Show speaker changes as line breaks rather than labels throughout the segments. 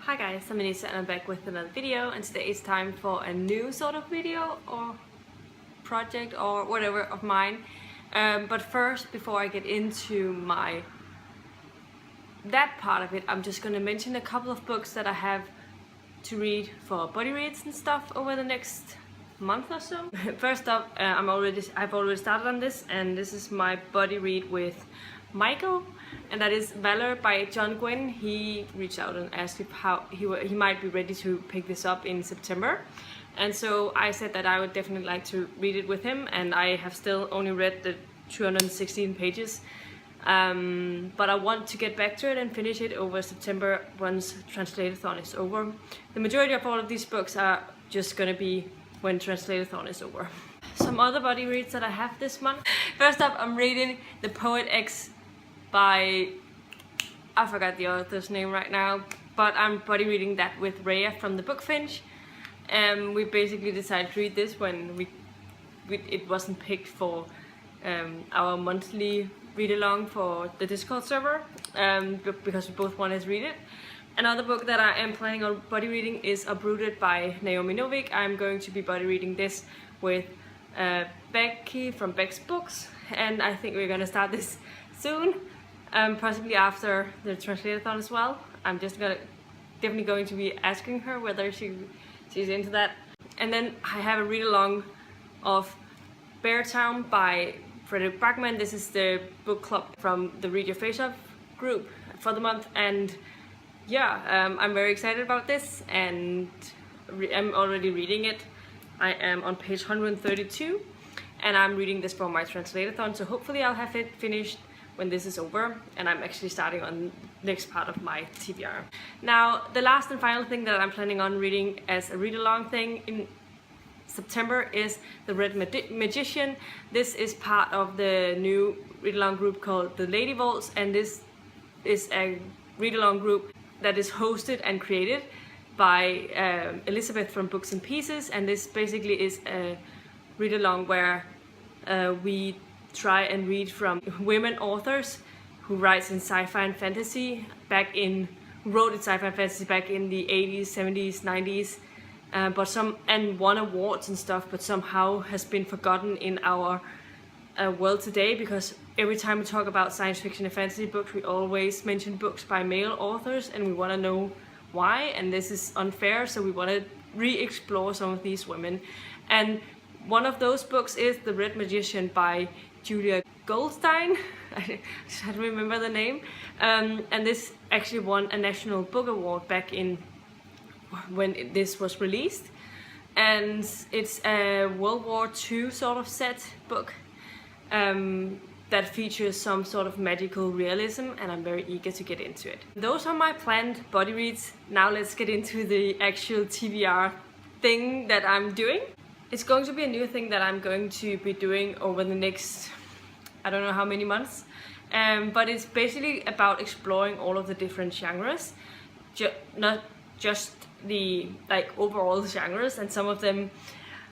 Hi guys, I'm Anita and I'm back with another video, and today it's time for a new sort of video or project or whatever of mine. But first, before I get into that part of it, I'm just going to mention a couple of books that I have to read for body reads and stuff over the next month or so. First up, I've already started on this, and this is my body read with Michael, and that is Valor by John Gwynne. He reached out and asked if how he might be ready to pick this up in September, and so I said that I would definitely like to read it with him, and I have still only read the 216 pages, but I want to get back to it and finish it over September once Translate-a-thon is over. The majority of all of these books are just gonna be when Translate-a-thon is over. Some other body reads that I have this month. First up, I'm reading The Poet X by, I forgot the author's name right now, but I'm body reading that with Rhea from the Bookfinch. We basically decided to read this when it wasn't picked for our monthly read along for the Discord server, because we both wanted to read it. Another book that I am planning on body reading is Broaden by Naomi Novik. I'm going to be body reading this with Becky from Beck's Books, and I think we're gonna start this soon, possibly after the Translate-a-thon as well. I'm just definitely going to be asking her whether she's into that. And then I have a read along of Beartown by Frederick Backman. This is the book club from the Read Your Face Off group for the month, and yeah, I'm very excited about this, and I'm already reading it. I am on page 132, and I'm reading this for my Translate-a-thon, so hopefully I'll have it finished when this is over, and I'm actually starting on the next part of my TBR. Now, the last and final thing that I'm planning on reading as a read-along thing in September is The Red Magician. This is part of the new read-along group called the Lady Vaults, and this is a read-along group that is hosted and created by Elizabeth from Books and Pieces, and this basically is a read-along where we try and read from women authors who writes in sci-fi and fantasy who wrote in sci-fi and fantasy back in the 80s, 70s, 90s, and won awards and stuff, but somehow has been forgotten in our world today, because every time we talk about science fiction and fantasy books, we always mention books by male authors, and we want to know why, and this is unfair, so we want to re-explore some of these women. And one of those books is The Red Magician by Julia Goldstein. I don't remember the name, and this actually won a National Book Award back in when this was released, and it's a World War II sort of set book that features some sort of magical realism, and I'm very eager to get into it. Those are my planned body reads. Now let's get into the actual TBR thing that I'm doing. It's going to be a new thing that I'm going to be doing over the next, I don't know how many months, but it's basically about exploring all of the different genres, not just the overall genres, and some of them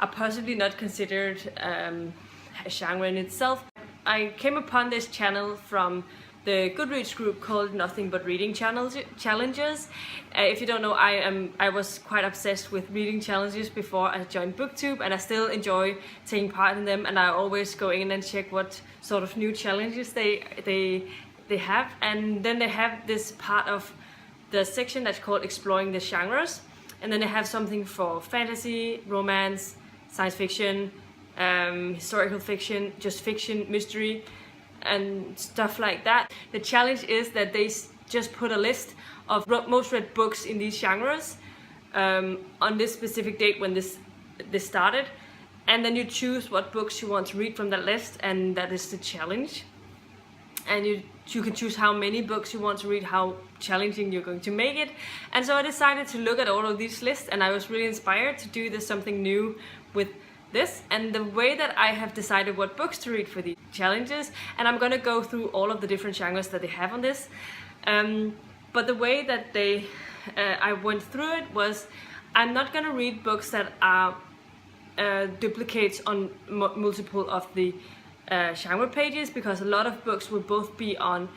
are possibly not considered a genre in itself. I came upon this channel from the Goodreads group called Nothing But Reading Challenges. If you don't know, I was quite obsessed with reading challenges before I joined BookTube, and I still enjoy taking part in them, and I always go in and check what sort of new challenges they have. And then they have this part of the section that's called Exploring the Genres, and then they have something for fantasy, romance, science fiction, historical fiction, just fiction, mystery, and stuff like that. The challenge is that they just put a list of most read books in these genres on this specific date when this started, and then you choose what books you want to read from that list, and that is the challenge. And you can choose how many books you want to read, how challenging you're going to make it. And so I decided to look at all of these lists, and I was really inspired to do something new with this, and the way that I have decided what books to read for these challenges, and I'm gonna go through all of the different genres that they have on this, but the way that I went through it was, I'm not gonna read books that are duplicates on multiple of the genre pages, because a lot of books will both be on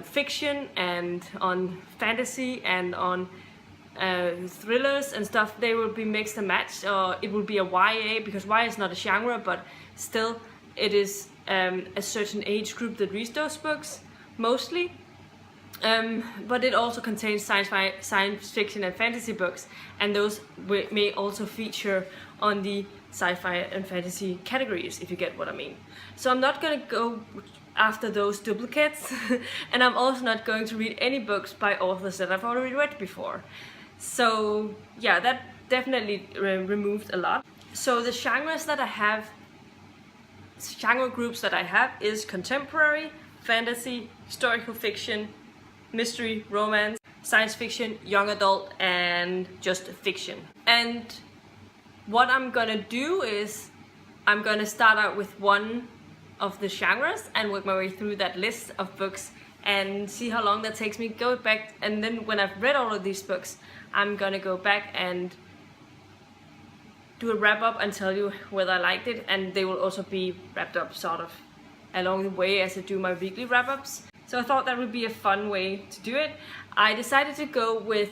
fiction and on fantasy and on thrillers and stuff, they will be mixed and matched, or it will be a YA, because YA is not a genre, but still it is a certain age group that reads those books mostly. But it also contains science fiction and fantasy books, and those may also feature on the sci-fi and fantasy categories, if you get what I mean. So I'm not going to go after those duplicates and I'm also not going to read any books by authors that I've already read before. So yeah, that definitely removed a lot. So the genres that I have, genre groups that I have, is contemporary, fantasy, historical fiction, mystery, romance, science fiction, young adult, and just fiction. And what I'm gonna do is I'm gonna start out with one of the genres and work my way through that list of books and see how long that takes me, go back, and then when I've read all of these books, I'm gonna go back and do a wrap up and tell you whether I liked it, and they will also be wrapped up sort of along the way as I do my weekly wrap ups. So I thought that would be a fun way to do it. I decided to go with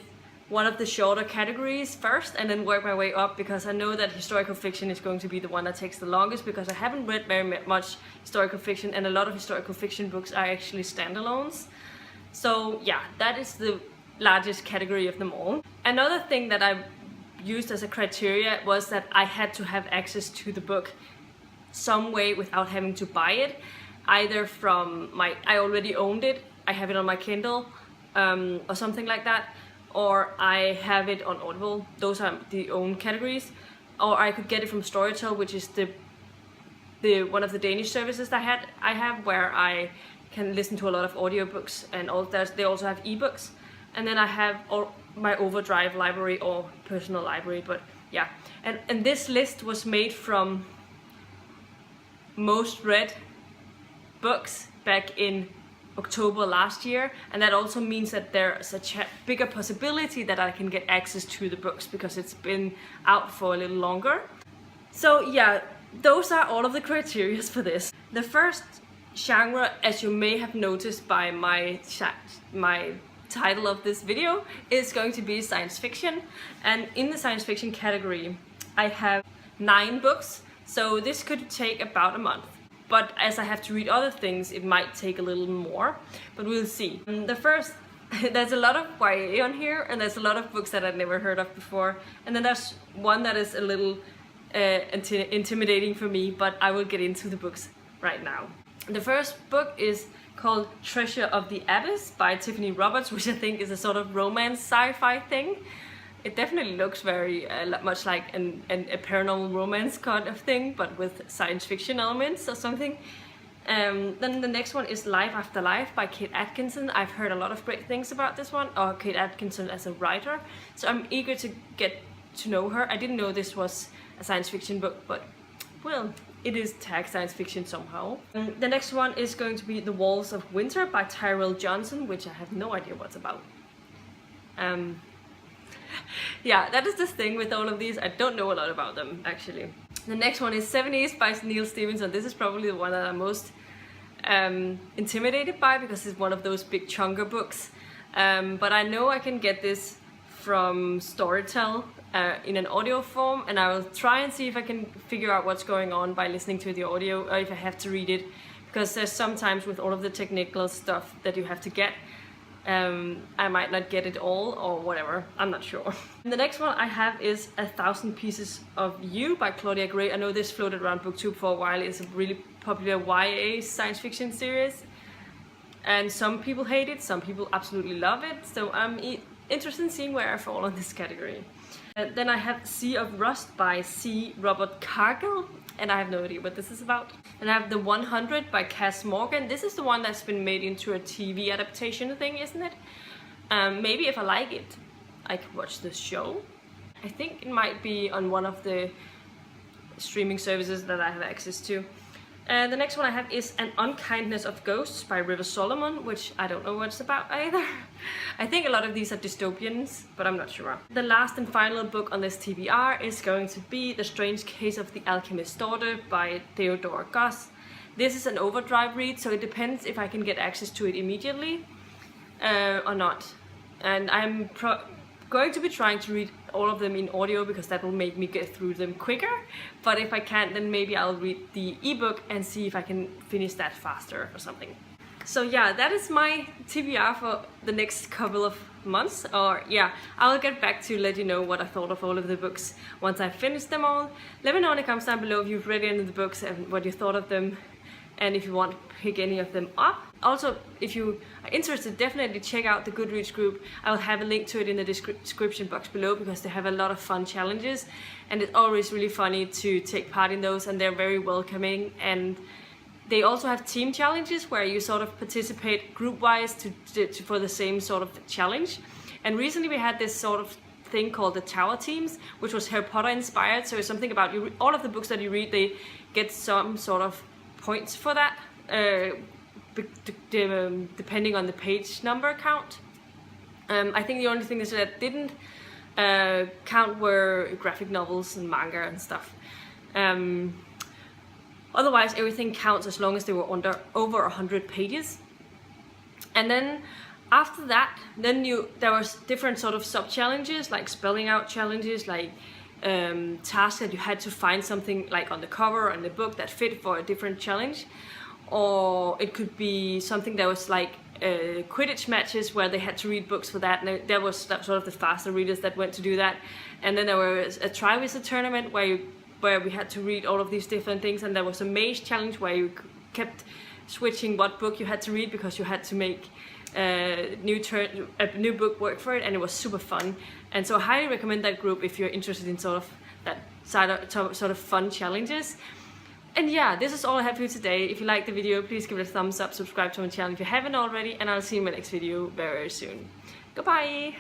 one of the shorter categories first and then work my way up, because I know that historical fiction is going to be the one that takes the longest, because I haven't read very much historical fiction, and a lot of historical fiction books are actually standalones. So yeah, that is the largest category of them all. Another thing that I used as a criteria was that I had to have access to the book some way without having to buy it, either from I already owned it, I have it on my Kindle or something like that, or I have it on Audible. Those are the own categories. Or I could get it from Storytel, which is the one of the Danish services that I have, where I can listen to a lot of audiobooks, and all that. They also have ebooks. And then I have my Overdrive library or personal library, but yeah. And this list was made from most read books back in October last year, and that also means that there's a bigger possibility that I can get access to the books because it's been out for a little longer. So yeah, those are all of the criteria for this. The first genre, as you may have noticed by my title of this video, is going to be science fiction, and in the science fiction category I have 9 books, so this could take about a month. But as I have to read other things, it might take a little more, but we'll see. The first, there's a lot of YA on here, and there's a lot of books that I've never heard of before. And then there's one that is a little intimidating for me, but I will get into the books right now. The first book is called Treasure of the Abyss by Tiffany Roberts, which I think is a sort of romance sci-fi thing. It definitely looks very much like a paranormal romance kind of thing, but with science fiction elements or something. Then the next one is Life After Life by Kate Atkinson. I've heard a lot of great things about this one, or Kate Atkinson as a writer, so I'm eager to get to know her. I didn't know this was a science fiction book, but well, it is tagged science fiction somehow. The next one is going to be The Walls of Winter by Tyrell Johnson, which I have no idea what's about. Yeah, that is the thing with all of these. I don't know a lot about them, actually. The next one is 70s by Neil Stevenson. This is probably the one that I'm most intimidated by, because it's one of those big chunker books. But I know I can get this from Storytel in an audio form, and I will try and see if I can figure out what's going on by listening to the audio, or if I have to read it, because there's sometimes with all of the technical stuff that you have to get, I might not get it all or whatever, I'm not sure. And the next one I have is 1,000 Pieces of You by Claudia Gray. I know this floated around BookTube for a while. It's a really popular YA science fiction series, and some people hate it, some people absolutely love it, so I'm interested in seeing where I fall on this category. Then I have Sea of Rust by C. Robert Cargill, and I have no idea what this is about. And I have The 100 by Cass Morgan. This is the one that's been made into a TV adaptation thing, isn't it? Maybe if I like it, I could watch the show. I think it might be on one of the streaming services that I have access to. The next one I have is An Unkindness of Ghosts by River Solomon, which I don't know what it's about either. I think a lot of these are dystopians, but I'm not sure. The last and final book on this TBR is going to be The Strange Case of the Alchemist's Daughter by Theodore Goss. This is an Overdrive read, so it depends if I can get access to it immediately or not. And I'm going to be trying to read all of them in audio because that will make me get through them quicker. But if I can't, then maybe I'll read the ebook and see if I can finish that faster or something. So yeah, that is my TBR for the next couple of months. Or yeah, I'll get back to let you know what I thought of all of the books once I finish them all. Let me know in the comments down below if you've read any of the books and what you thought of them, and if you want to pick any of them up. Also, if you are interested, definitely check out the Goodreads group. I'll have a link to it in the description box below because they have a lot of fun challenges, and it's always really funny to take part in those, and they're very welcoming. And they also have team challenges where you sort of participate group-wise for the same sort of challenge. And recently we had this sort of thing called the Tower Teams, which was Harry Potter inspired. So it's something about all of the books that you read, they get some sort of points for that, depending on the page number count. I think the only thing that didn't count were graphic novels and manga and stuff. Otherwise, everything counts as long as they were over 100 pages. And then after that, there was different sort of sub-challenges, like spelling out challenges, like tasks that you had to find something like on the cover and the book that fit for a different challenge. Or it could be something that was like Quidditch matches where they had to read books for that, and there was sort of the faster readers that went to do that. And then there was a Triwizard tournament where we had to read all of these different things, and there was a maze challenge where you kept switching what book you had to read because you had to make a new book work for it, and it was super fun. And so I highly recommend that group if you're interested in sort of that sort of fun challenges. And yeah, this is all I have for you today. If you liked the video, please give it a thumbs up, subscribe to my channel if you haven't already, and I'll see you in my next video very soon. Goodbye!